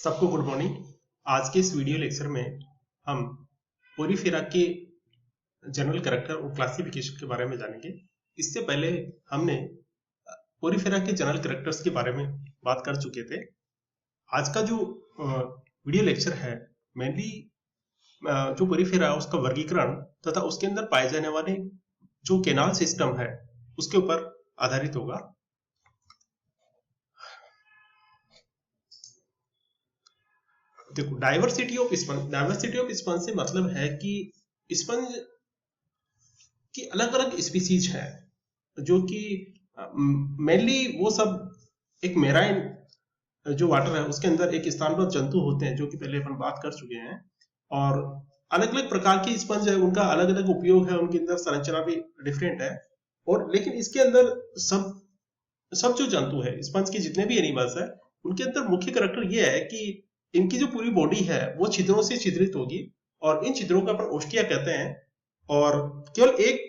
सबको good morning. आज के इस वीडियो लेक्चर में हम पोरीफेरा के जनरल कैरेक्टर और क्लासिफिकेशन के बारे में जानेंगे। इससे पहले हमने पोरीफेरा के जनरल कैरेक्टर्स के बारे में बात कर चुके थे। आज का जो वीडियो लेक्चर है मेनली जो पोरीफेरा है उसका वर्गीकरण तथा उसके अंदर पाए जाने वाले जो कैनाल सिस्टम है उसके ऊपर आधारित होगा। देखो, डाइवर्सिटी ऑफ स्पंज से मतलब है कि स्पंज की अलग अलग स्पीसीज है जो कि मेनली वो सब एक मेराइन जो वाटर है उसके अंदर एक स्थानबद्ध जंतु होते हैं जो कि पहले अपन बात कर चुके हैं। और अलग अलग प्रकार की स्पंज है, उनका अलग अलग उपयोग है, उनके अंदर संरचना भी डिफरेंट है। और लेकिन इसके अंदर सब जो जंतु है स्पंज के जितने भी एनिमल्स है उनके अंदर मुख्य कैरेक्टर ये है कि इनकी जो पूरी बॉडी है वो छिद्रों से छिद्रित होगी और इन छिद्रों को अपन ओस्टिया कहते हैं। और केवल एक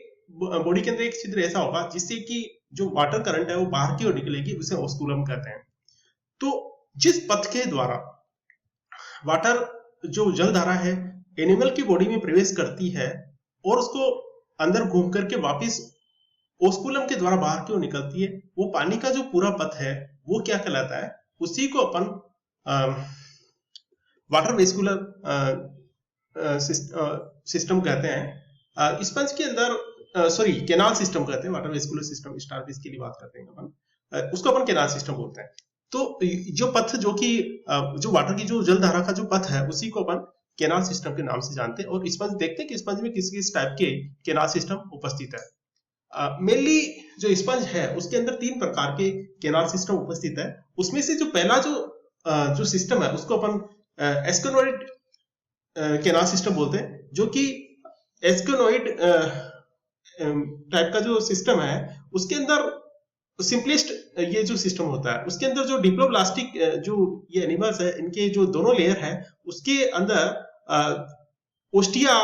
बॉडी के अंदर एक छिद्र ऐसा होगा जिससे कि जो वाटर करंट है वो बाहर की ओर निकलेगी, उसे ओस्कुलम कहते हैं। तो जिस पथ के द्वारा वाटर जो जल धारा है एनिमल की बॉडी में प्रवेश करती है और उसको अंदर घूम करके वापिस ओस्कुलम के द्वारा बाहर की ओर निकलती है, वो पानी का जो पूरा पथ है वो क्या कहलाता है, उसी को अपन वाटर वेस्कुलर सिस्टम कहते हैं। स्पंज के अंदर कैनाल सिस्टम कहते हैं, वाटर वेस्कुलर सिस्टम स्टारफिश के लिए बात करते हैं अपन, उसको अपन कैनाल सिस्टम बोलते हैं। तो जो पथ जो कि जो वाटर की जो जल धारा का जो पथ है उसी को अपन कैनाल सिस्टम के नाम से जानते हैं। और स्पंज देखते हैं कि स्पंज में किस किस टाइप के कैनाल सिस्टम उपस्थित है। मेनली जो स्पंज है उसके अंदर 3 प्रकार के कैनाल सिस्टम उपस्थित है। उसमें से जो पहला जो सिस्टम है उसको अपन एस्केनोइड कैनाल सिस्टम बोलते हैं, जो कि एस्केनोइड टाइप का जो सिस्टम है उसके अंदर सिंपलेस्ट ये जो सिस्टम होता है उसके अंदर जो डिप्लोब्लास्टिक जो ये एनिमल्स है इनके जो दोनों लेयर है उसके अंदर ओस्टिया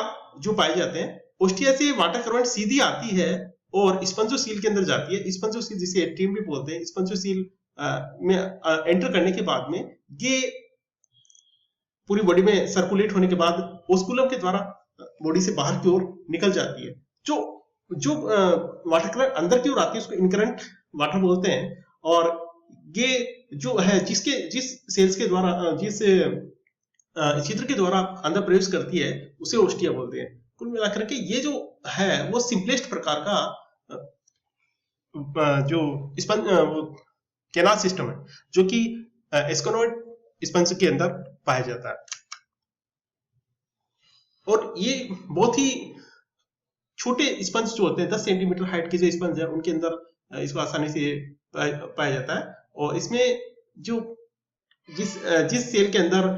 जो पाए जाते हैं, ओस्टिया से वाटर करंट सीधी आती है और स्पंजोसील के अंदर जाती है। स्पंजोसील जिसे एट्रियम भी बोलते हैं, स्पंजोसील में एंटर करने के बाद में ये पूरी बॉडी में सर्कुलेट होने के बाद ओस्कुलम के द्वारा बॉडी से बाहर की ओर निकल जाती है। जो वाटर करंट अंदर की ओर आती है उसको इनकरंट वाटर बोलते हैं। और ये जो है जिस सेल्स के द्वारा जिस छिद्र के द्वारा अंदर प्रवेश करती है उसे ओस्टिया बोलते हैं। कुल मिलाकर के ये जो है वो सिंपलेस्ट प्रकार का जो स्पंज कैनाल सिस्टम है जो कि एस्केनोइड स्पंज के अंदर पाया जाता है। और ये बहुत ही छोटे स्पंज जो होते हैं 10 सेंटीमीटर हाइट के जो स्पंज है उनके अंदर इसको आसानी से पाया जाता है। और इसमें जो जिस सेल के अंदर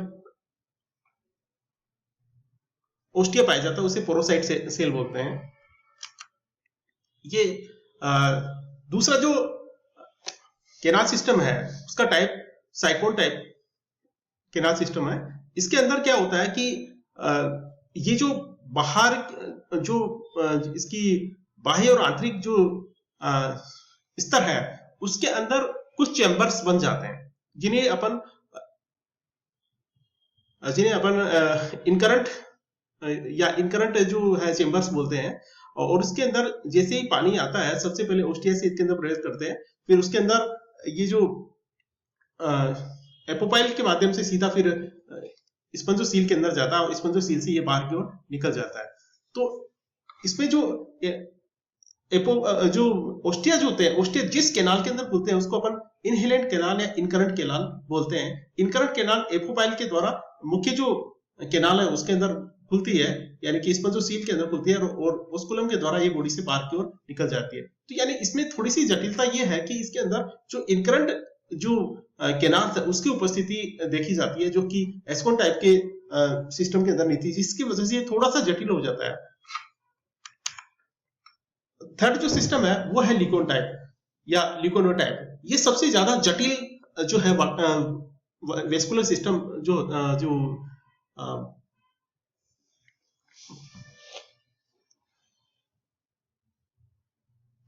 ओस्टिया पाया जाता है उसे पोरोसाइट सेल बोलते हैं। ये दूसरा जो कैनाल सिस्टम है उसका type cyclone type canal system है। इसके अंदर क्या होता है कि ये जो बाहर जो इसकी बाह्य और आंतरिक जो स्तर है उसके अंदर कुछ चैम्बर्स बन जाते हैं जिन्हें अपन इनकरंट या इनकरंट जो है चैम्बर्स बोलते हैं। और उसके अंदर जैसे ही पानी आता है सबसे पहले ओस्टिया से इसके अंदर प्रवेश करते हैं, फिर उसके अंदर ये जो एपोपाइल के माध्यम से सीधा फिर स्पंजोसील के अंदर जाता है और स्पंजोसील से ये बाहर की ओर निकल जाता है। तो इसमें जो ओस्टिया जो होते हैं, ओस्टिया जिस कैनाल के अंदर खुलते हैं उसको अपन इनहेलेंट कैनाल या इनकरंट कैनाल बोलते हैं। इनकरंट कैनाल एपोपाइल के द्वारा मुख्य जो कैनाल है उसके अंदर खुलती है, यानी कि स्पंजोसील के अंदर खुलती है और ओस्कुलम के द्वारा ये बॉडी से बाहर की ओर निकल जाती है। तो यानी इसमें थोड़ी सी जटिलता ये है कि इसके अंदर जो इनकरंट जो कैनाल है उसकी उपस्थिति देखी जाती है जो कि एस्कोन टाइप के सिस्टम के अंदर नहीं थी, जिसकी वजह से ये थोड़ा सा जटिल हो जाता है। थर्ड जो सिस्टम है वो है लिकोन टाइप या लिकोनो टाइप। ये सबसे ज्यादा जटिल जो है वेस्कुलर सिस्टम जो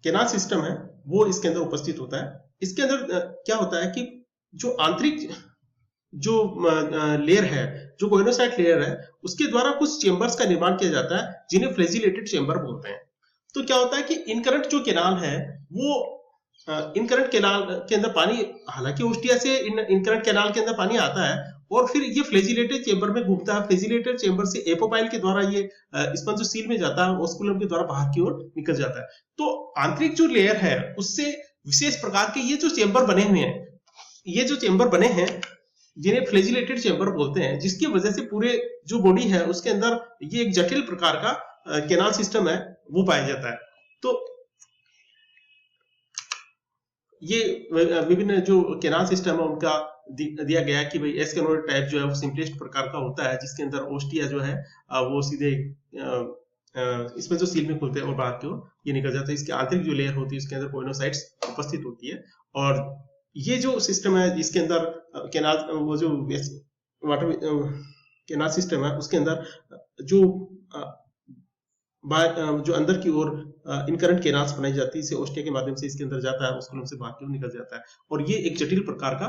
कैनाल सिस्टम है वो इसके अंदर उपस्थित होता है। इसके अंदर क्या होता है कि जो आंतरिक जो लेयर है, जो कोइनोसाइट लेयर है, उसके द्वारा कुछ चेंबर्स का निर्माण किया जाता है जिन्हें फ्लैजिलेटेड चेंबर बोलते हैं। तो क्या होता है कि इनकरंट जो केनाल है वो इनकरंट केनाल के अंदर पानी, हालांकि ओस्टिया से इनकरंट केनाल के अंदर पानी आता है और फिर ये फ्लैजिलेटेड चेंबर में घूमता है। फ्लैजिलेटेड चेंबर से एपोपाइल के द्वारा ये स्पंजोसील में जाता है, ऑस्कुलम के द्वारा बाहर की ओर निकल जाता है। तो आंतरिक जो लेयर है उससे विशेष प्रकार के ये जो चेंबर बने हुए हैं, ये जो चेंबर बने हैं जिन्हें फ्लैजिलेटेड चेंबर बोलते हैं, जिसकी वजह से पूरे जो बॉडी है उसके अंदर ये एक जटिल प्रकार का केनाल सिस्टम है वो पाया जाता है। तो ये विभिन्न जो केनाल सिस्टम है उनका दिया गया है कि भाई एस्केनोइड टाइप जो है वो सिंपलेस्ट प्रकार का होता है, जिसके अंदर ओस्टिया जो है वो सीधे इसमें जो सील में खुलते हैं और बाहर की ओर ये निकल जाता है। इसके आंतरिक जो लेयर होती है उसके अंदर कोइनोसाइट्स उपस्थित होती है। और ये जो सिस्टम है जिसके अंदर केनाल, वो जो वाटर केनाल सिस्टम है उसके अंदर जो जो अंदर की ओर इनकरंट केनाल्स बनाई जाती है, इसे ओस्टिया के माध्यम से इसके अंदर जाता है, ऑस्कुलम से बाहर की ओर निकल जाता है। और ये एक जटिल प्रकार का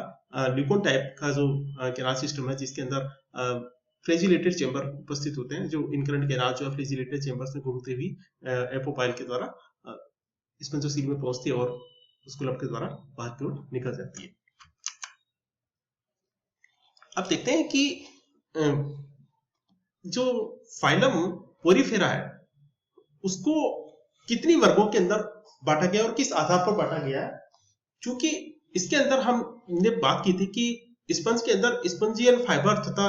ल्यूकोन टाइप का जो केनाल सिस्टम है जिसके अंदर फ्लैजिलेटेड चेंबर उपस्थित होते हैं, जो इनकरंट केनाल जो है फ्लैजिलेटेड चेंबर्स में घूमते हुए एपोपाइल के द्वारा इसमें जो सील में पहुंचती है और ऑस्कुलम के द्वारा बाहर की ओर निकल जाती है। अब देखते हैं कि जो फाइलम पोरीफेरा है उसको कितनी वर्गों के अंदर बांटा गया और किस आधार पर बांटा गया है। क्योंकि इसके अंदर हमने बात की थी कि स्पंज के अंदर स्पंजियल फाइबर तथा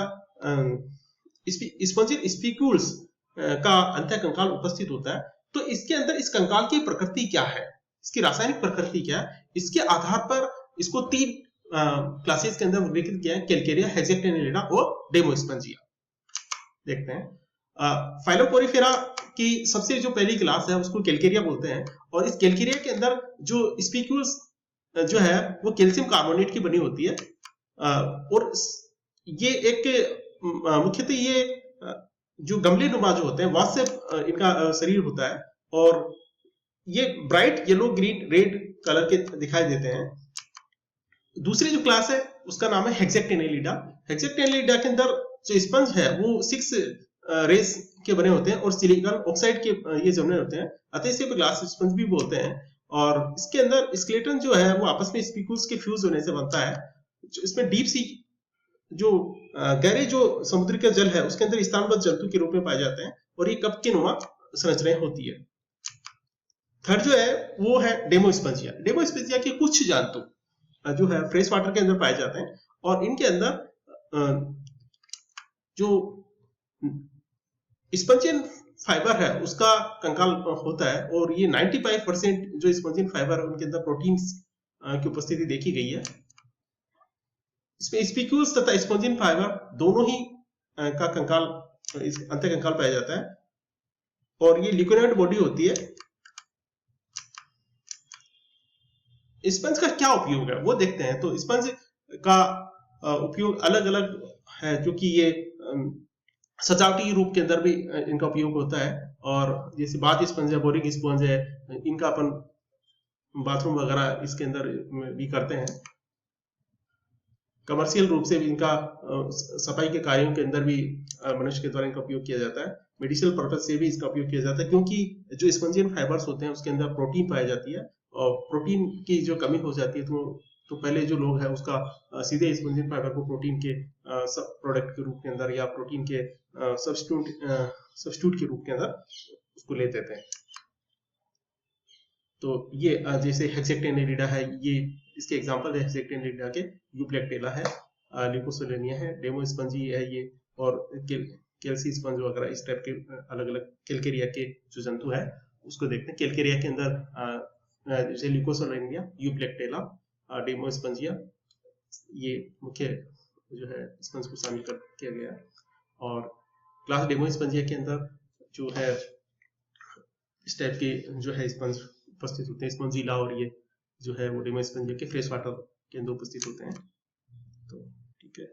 स्पंजियल स्पिक्यूल्स का अंत्य कंकाल उपस्थित होता है। तो इसके अंदर इस कंकाल की प्रकृति क्या है, इसकी रासायनिक प्रकृति क्या है, इसके आधार पर इसको 3 क्लासेस के अंदर वर्गीकृत किया है, कैलकेरिया, हेक्सेक्टिनेलिडा और डेमोस्पंजिया। देखते हैं फाइलोपोरीफेरा की सबसे जो पहली क्लास है उसको कैलकेरिया बोलते हैं। और इस कैलकेरिया के अंदर जो स्पिक्यूल्स जो है वो कैल्शियम कार्बोनेट की बनी होती है। और ये एक मुख्यतः ये जो गमले नुमा जो होते हैं वहां से इनका शरीर होता है और ये bright yellow, green, red colour के दिखाई देते हैं। दूसरी जो क्लास है उसका नाम है हेक्सेक्टिनेलिडा। हेक्सेक्टिनेलिडा के अंदर जो स्पंज है वो 6 रेस के बने होते हैं और सिलिकॉन ऑक्साइड के ये जो बने होते हैं, अतः इसे ग्लास स्पंज भी बोलते हैं। और इसके अंदर स्केलेटन जो है वो आपस में स्पिक्यूल्स के फ्यूज होने से बनता है। इसमें डीप सी जो गहरे जो समुद्र का जल है उसके अंदर स्थानबद्ध जंतु के रूप में पाए जाते हैं और ये कप के नुमा संरचनाएं होती है। थर्ड जो है वो है डेमोस्पंजिया। डेमोस्पंजिया के कुछ जंतु जो है फ्रेश वाटर के अंदर पाए जाते हैं और इनके अंदर जो स्पंजियन फाइबर है उसका कंकाल होता है और ये 95% जो स्पंजियन फाइबर है उनके अंदर प्रोटीन्स की उपस्थिति देखी गई है। इसमें स्पिक्यूल्स तथा स्पंजियन फाइबर दोनों ही का कंकाल, अंत्य कंकाल पाया जाता है और ये लिक्विड बॉडी होती है। स्पंज का क्या उपयोग है वो देखते हैं। तो स्पंज का उपयोग अलग अलग है, जो कि ये सजावटी रूप के अंदर भी इनका उपयोग होता है। और जैसे बाथ स्पंज है, बोरिंग स्पंज है, इनका अपन बाथरूम वगैरह इसके अंदर भी करते हैं। कमर्शियल रूप से भी इनका सफाई के कार्यों के अंदर भी मनुष्य के द्वारा इनका उपयोग किया जाता है। मेडिसिनल पर्पज से भी इसका उपयोग किया जाता है, क्योंकि जो स्पंजियन फाइबर्स होते हैं उसके अंदर प्रोटीन पाई जाती है और प्रोटीन की जो कमी हो जाती है तो पहले जो लोग हैं उसका सीधे स्पंजियन फाइबर को प्रोटीन के सब प्रोडक्ट के रूप के अंदर या प्रोटीन के सब्स्टिट्यूट के रूप के अंदर उसको ले देते हैं। तो ये जैसे हेक्सेक्टिनेलिडा है, ये इसके एग्जांपल है हेक्सेक्टिनेलिडा के। यूप्लेक्टेला है, लिपोसोलेनिया है, डेमोस्पंजी है ये, और कैल्सी स्पंज वगैरह इस टाइप के अलग अलग कैलकेरिया के जो जंतु है उसको देखते हैं। कैलकेरिया के अंदर जैसे लिपोसोलेनिया, यूप्लेक्टेला, डेमोस्पंजिया, ये मुख्य जो है स्पंज को शामिल कर किया गया है। और क्लास डेमोस्पंजिया के अंदर जो है इस टाइप के जो है स्पंज उपस्थित होते हैं, स्पंजिला, और ये जो है वो डेमोस्पंजिया के फ्रेश वाटर के अंदर उपस्थित होते हैं। तो ठीक है।